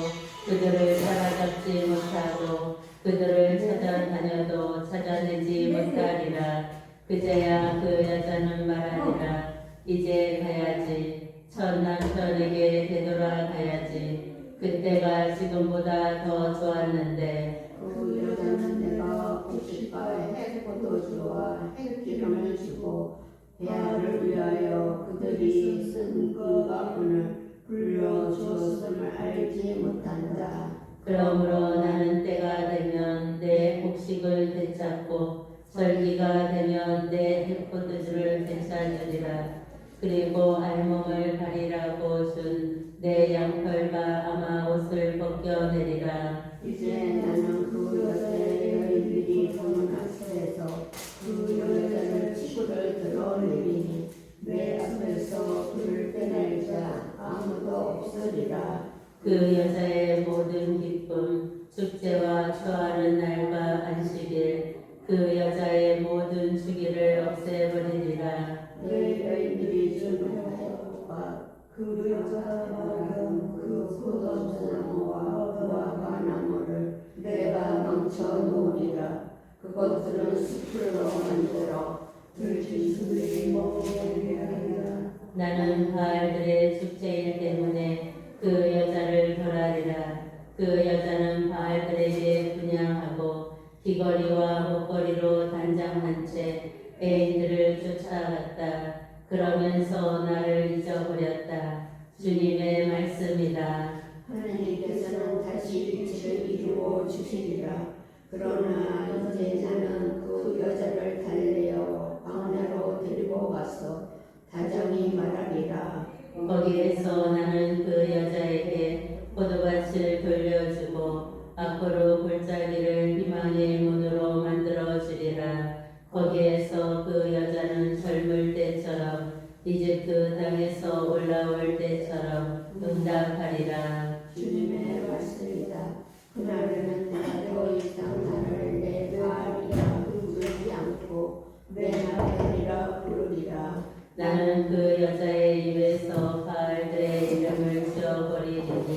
그들을 따라잡지 못하고 그들을 찾아다녀도 찾아내지 못하리라. 그제야 그 여자는 말하리라. 이제 가야지. 첫 남편에게 되돌아가야지. 그때가 지금보다 더 좋았는데. 그 여자는 내가 고시바에 포도주와 기름을 주고 배아를 위하여 그들이 쓴 그 가문을 불려주었음을 알지 못한다. 그러므로 나는 때가 되면 내 곡식을 되찾고 절기가 되면 내 포도주를 되찾으리라. 그리고 알몸을 가리라고 준 내 양털과 아마 옷을 벗겨내리라. 이제 나는 그 여자의 여인들이 보는 앞에서 그 여자를 치고를 드러내리니 내 앞에서 그를 빼낼 자 아무도 없으리라. 그 여자의 모든 기쁨, 축제와 초하는 날과 안식일, 그 여자의 모든 주기를 없애버리리라. 내 여인들이 주는 화과 그 여자가 먹은 그 포도주나무와 무화과 나무를 내가 망쳐 놓으리라. 그것들은 숲으로 만들어 들쥐들이 먹게 하리라. 나는 바알들의 축제일 때문에 그 여자를 벌하리라. 그 여자는 바알들에게 분양하고 귀걸이와 목걸이로 단장한 채 애인들을 쫓아갔다. 그러면서 나를 잊어버렸다. 주님의 말씀이다. 하나님께서는 다시 빛을 이루어 주시리라. 그러나 이제 나는 그 여자를 달래어 광야로 데리고 가서 다정히 말하리라. 거기에서 나는 그 여자에게 포도밭을 돌려주고 앞으로 골짜기를 희망의 문으로 만들어 주리라. 거기에서 그 여자는 젊을 때처럼 이집트 땅에서 올라올 때처럼 응답하리라. 주님의 말씀이다. 그날에는 내가 더 이상 나를 내 마음이라 부르지 않고 내 남편이라 부르리라. 나는 그 여자의 입에서 바알들의 이름을 지어버리리니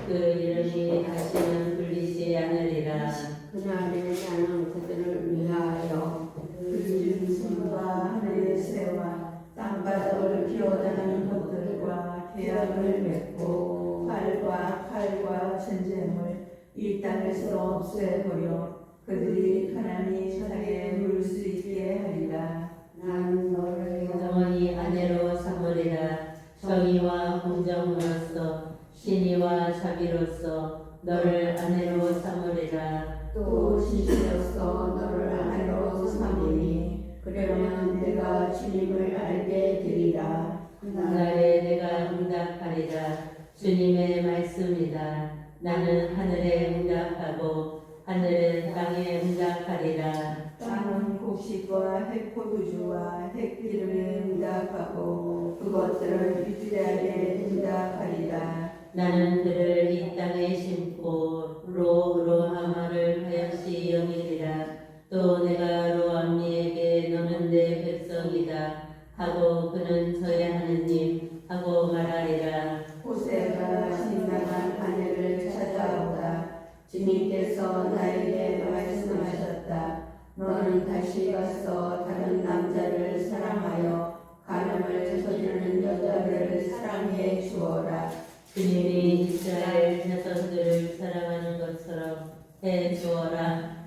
그 이름이 다시는 불리지 않으리라. 그날에 나는 그들을 위하여 그 짐승과 하늘의 새와 땅바닥을 기어다니는 것들과 계약을 맺고 활과 칼과 전쟁을 이 땅에서 없애버려 그들이 가나니 땅에 물 수 있게 하리라. 난 너를 영원히 아내로 삼으리라. 정의와 공정으로서 신의와 자비로서 너를 아내로 삼으리라. 또 신실로서 너를 아내로 삼으니 그러면 내가 주님을 알게 되리라. 그날에 내가 응답하리라. 주님의 말씀이다. 나는 하늘에 응답하고 하늘은 땅에 응답하리라. 땅은 곡식과 핵포도주와 핵기름에 응답하고 그것들을 이스라엘에 응답하리라. 나는 그를 이 땅에 심고 로하마를 하역시 여기리라. 또 내가 로암리에게 너는 내 백성이다 하고 그는 저의 하느님 하고 말하리라. 호세가 신랑한 아내를 찾아오다. 주님께서 나에게 말씀하셨다. 너는 다시 가서 다른 남자를 사랑하여 간음을 저지르는 여자를 사랑해 주어라. 주님이 이스라엘 자손들을 사랑하는 것처럼 해 주어라.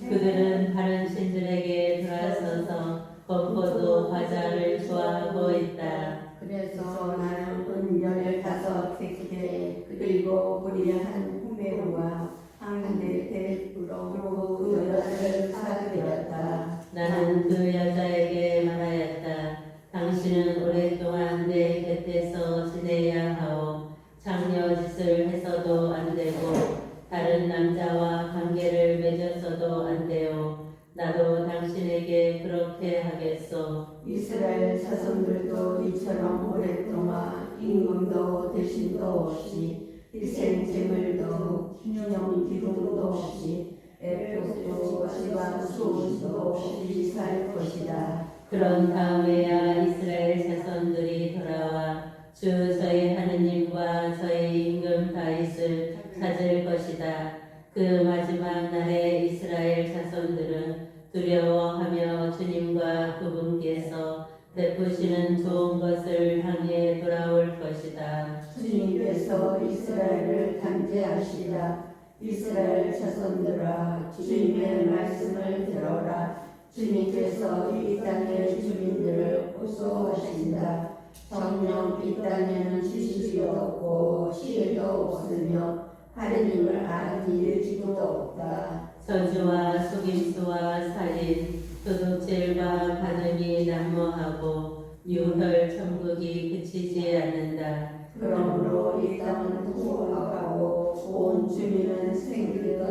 그들은 다른 신들에게 돌아서서 건포도 과자를 좋아하고 있다. 그래서 나는 은 15 택해 그리고 불의한 후메루와 한대 대부로 그 여자를 사들였다. 나는 그 여자에게 말하였다. 당신은 오랫동안 내 곁에서 지내야 하오. 장녀짓을 해서도 안 되고 다른 남자와 관계를 맺어서도 안 돼요. 나도 당신에게 그렇게 하겠소. 이스라엘 자손들도 이처럼 오랫동안 임금도 대신도 없이 희생제물도 기념 기둥도 없이 애표도 지방 수도 없이 살 것이다. 그런 다음에야 이스라엘 자손들이 돌아와 주 저희 하느님과 저희 임금 다윗을 찾을 것이다. 그 마지막 날에 이스라엘 자손들은 두려워하며 주님과 그분께서 베푸시는 좋은 것을 향해 돌아올 것이다. 주님께서 이스라엘을 단죄하시라. 이스라엘 자손들아 주님의 말씀을 들어라. 주님께서 이 땅의 주민들을 호소하신다. 정녕 이 땅에는 지식도 없고 지혜도 없으며 하느님을 아는 일지도 없다. 저주와 속임수와 살인, 도둑질과 간음이 난무하고 유혈 천국이 그치지 않는다. 그러므로 이 땅은 풍부하고 온 주민은 생기로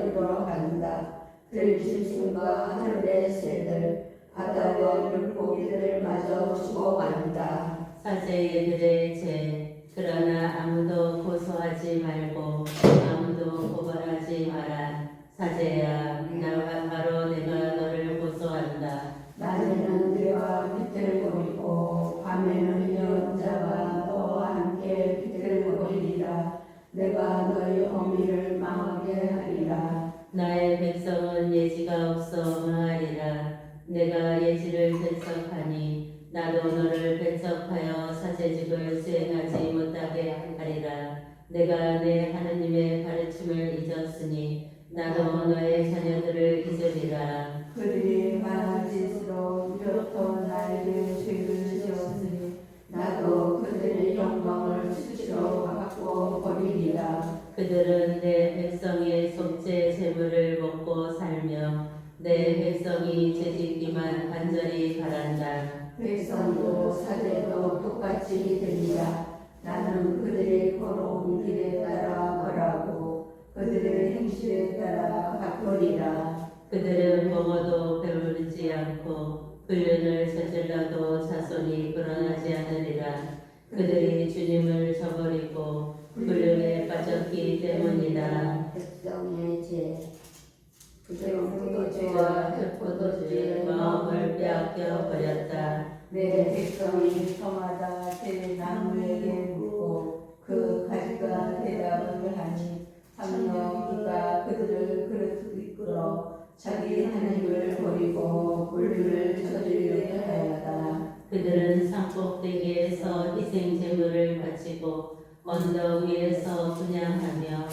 간다. 들짐승과 하늘의 새들 바다와 물고기들 마저 죽어간다. 사제들의 죄, 그러나 아무도 고소하지 말고 아무도 고발하지 마라. 사제야, 나와 바로 내가 너를 고소한다. 낮에는 내가 비틀거리고 밤에는 여자가 너와 함께 비틀거리리라. 내가 너희 어미를 망하게 하리라. 나의 백성은 예지가 없어 망하리라. 내가 예지를 배척하니 나도 너를 배척하여 사제직을 수행하지 못하게 하리라. 내가 내 하느님의 가르침을 잊었으니 나도 너의 자녀들을 잊으리라. 그들이 많아질수록 이렇게 나에게 죄를 지었으니 나도 그들의 영광을 수치로 바꿔 버리리라. 그들은 내 백성의 속죄 제물을 먹고 살며 내 백성이 죄짓기만 간절히 바란다. 백성도 사제도 똑같이 되리라. 나는 그들의 걸어온 길에 따라 걸하고 그들의 행실에 따라 바꾸리라. 그들은 먹어도 배부르지 않고 불륜을 저질러도 자손이 불어나지 않으리라. 그들이 주님을 저버리고 불륜에 빠졌기 때문이다. 백성의 죄. 그들은 포도주와 흑포도주의 마음을 빼앗겨 버렸다. 내 백성이 저마다 제 나무에게 묻고 그 가지가 대답을 하니 삼명이가 그들을 그릇 이끌어 자기 하나님을 버리고 불륜을 저지르게 하였다. 그들은 산꼭대기에서 희생 제물을 바치고 언덕 위에서 분향하며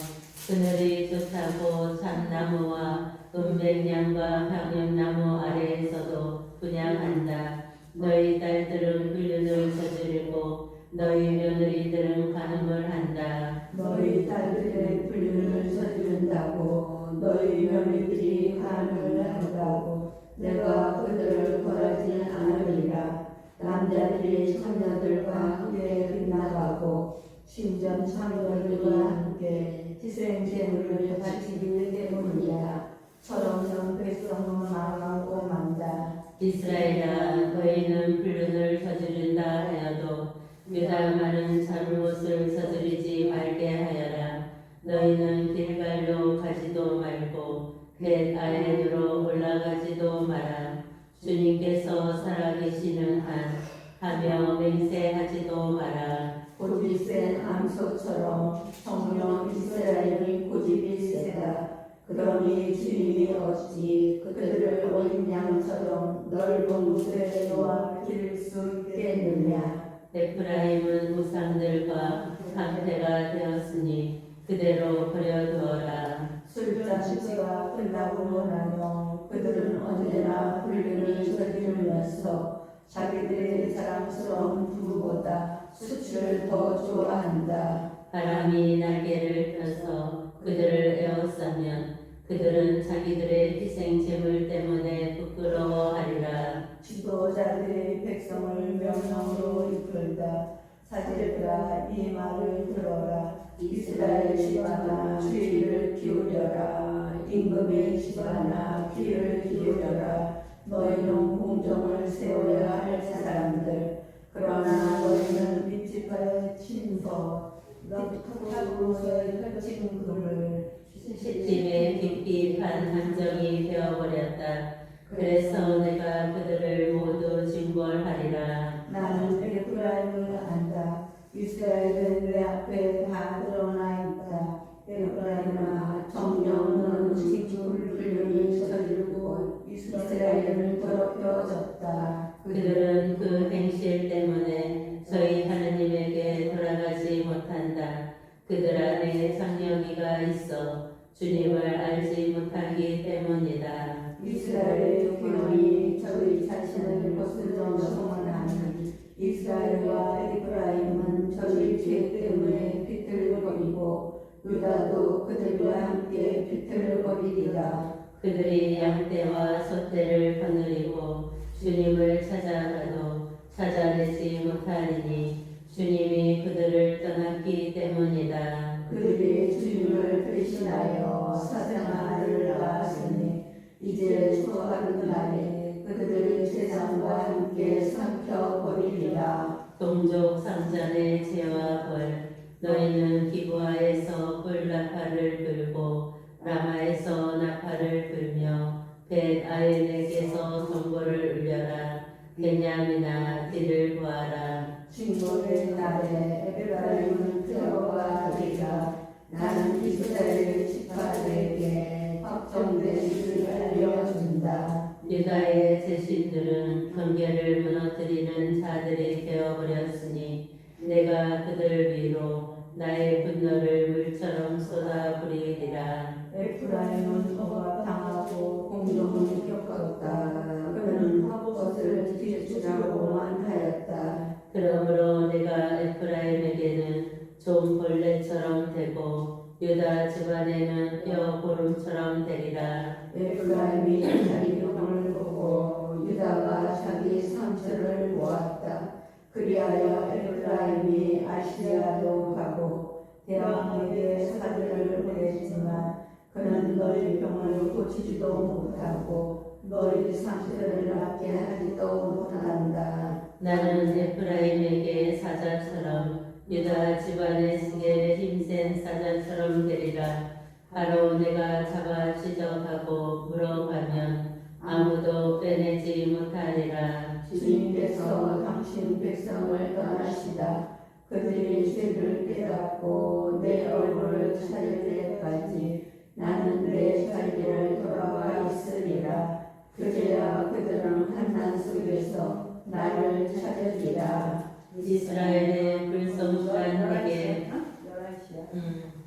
그늘이 좋다고 참나무와 은백냥과 향염나무 아래에서도 분향한다. 너희 딸들은 불륜을 저지르고 너희 며느리들은 간음을 한다. 너희 딸들의 불륜을 저지른다고 너희 며느리들이 간음을 한다고 내가 그들을 벌하지 않으리라. 남자들이 처녀들과 함께 빗나가고 신전 창녀들과 함께 희생 제물을 바치기 때문이야. 처럼성 백성은 망하고 만다. 이스라엘아 너희는 불륜을 저지른다 하여도 유다만은 잘못을 저지르지 말게 하여라. 너희는 길갈로 가지도 말고 벳 아엔으로 올라가지도 마라. 주님께서 살아계시는 한 하며 맹세하지도 마라. 고집이 센 암소처럼 성령 이스라엘의 고집이 세다. 그러니 주님이 어찌 그들을 어린 양처럼 넓은 곳에 놓아 기를 수 있겠느냐. 에프라임은 우상들과 방패가 되었으니 그대로 버려두어라. 술잔치가 끝나고 나면 그들은 언제나 불륜을 저지르면서 자기들의 사랑스러운 부부보다 수치를 더 좋아한다. 바람이 날개를 펴서 그들을 에워싸면 그들은 자기들의 희생 제물 때문에 부끄러워하리라. 지도자들의 백성을 명령으로 이끌다. 사제들아 이 말을 들어라. 이스라엘 집안아 주의를 기울여라. 임금의 집안아 귀를 기울여라. 너희는 공정을 세워야 할 사람들. 그러나 너희는 밑집의 친서 탑으로서의 펼친 금을 십집에 깊이 판 함정이 되어버렸다. 그래서 내가 그들을 모두 징벌하리라. 나는 에프라임을 안다. 이스라엘은 내 앞에 다 드러나 있다. 에프라임아 정령은 지금 불륜을 저지르고 이스라엘을 더럽혀졌다. 그들은 그 행실 때문에 저희 하나님에게 돌아가지 못한다. 그들 안에 장려기가 있어 주님을 알지 못하기 때문이다. 이스라엘의 교훈이 저희 자신을 거스르는 소문하니 이스라엘과 에프라임은 저희 죄 때문에 비틀거리고 유다도 그들과 함께 비틀거리리라. 그들이 양떼와 소떼를 거느리고 주님을 찾아가도 찾아내지 못하리니 주님이 그들을 떠났기 때문이다. 그들이 주님을 배신하여 사생아를 낳았으니 이제 초하는 날에 그들을 세상과 함께 삼켜버리리라. 동족 상잔의 죄와 벌 너희는 기브아에서 꿀나팔을 불고 라마에서 나팔을 불며 벳 아엔에게서 동고를 울려라. 베냐민아 뒤를 구하라. 징벌의 날에 에프라임은 들어가 되리라. 나는 이스라엘 지파들에게 확정된 일을 알려준다. 유다의 제신들은 경계를 무너뜨리는 자들이 되어버렸으니 내가 그들 위로 나의 분노를 물처럼 쏟아 부리리라. 에프라임은 억압당하고 공동을 겪었다. 그는 헛것을 뒤주라고만 하였다. 그러므로 내가 에프라임에게는 좀 벌레처럼 되고 유다 집안에는 뼈 고름처럼 되리라. 에프라임이 자기 형을 보고 유다가 자기 상처를 보았다. 그리하여 에프라임이 아시리아로 가고 대왕에게 사자를 보냈지만 그는 너희 병을 고치지도 못하고 너희 상태를 낫게 하지도 못한다. 나는 에프라임에게 사자처럼 유다 집안에게 힘센 사자처럼 되리라. 바로 내가 잡아 지적하고 물어가면 아무도 빼내지 못하리라. 주님께서 당신 백성을 떠나시다. 그들이 죄를 깨닫고 내 얼굴을 찾을 때까지 나는 내 자리를 돌아와 있으리라. 그제야 그들은 환난 속에서 나를 찾으리라. 이스라엘의 불성실한 내게 11시야.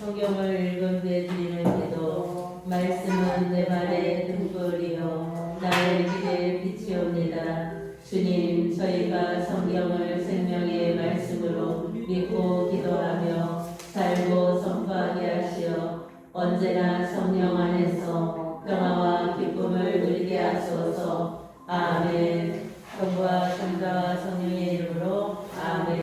성경을 읽은 데 드리는 기도. 말씀은 내 발의 등불이요 나의 길의 빛이옵니다. 주님, 저희가 성경을 생명의 말씀으로 믿고 기도하며 살고 선포하게 하시어 언제나 성령 안에서 평화와 기쁨을 누리게 하소서. 아멘.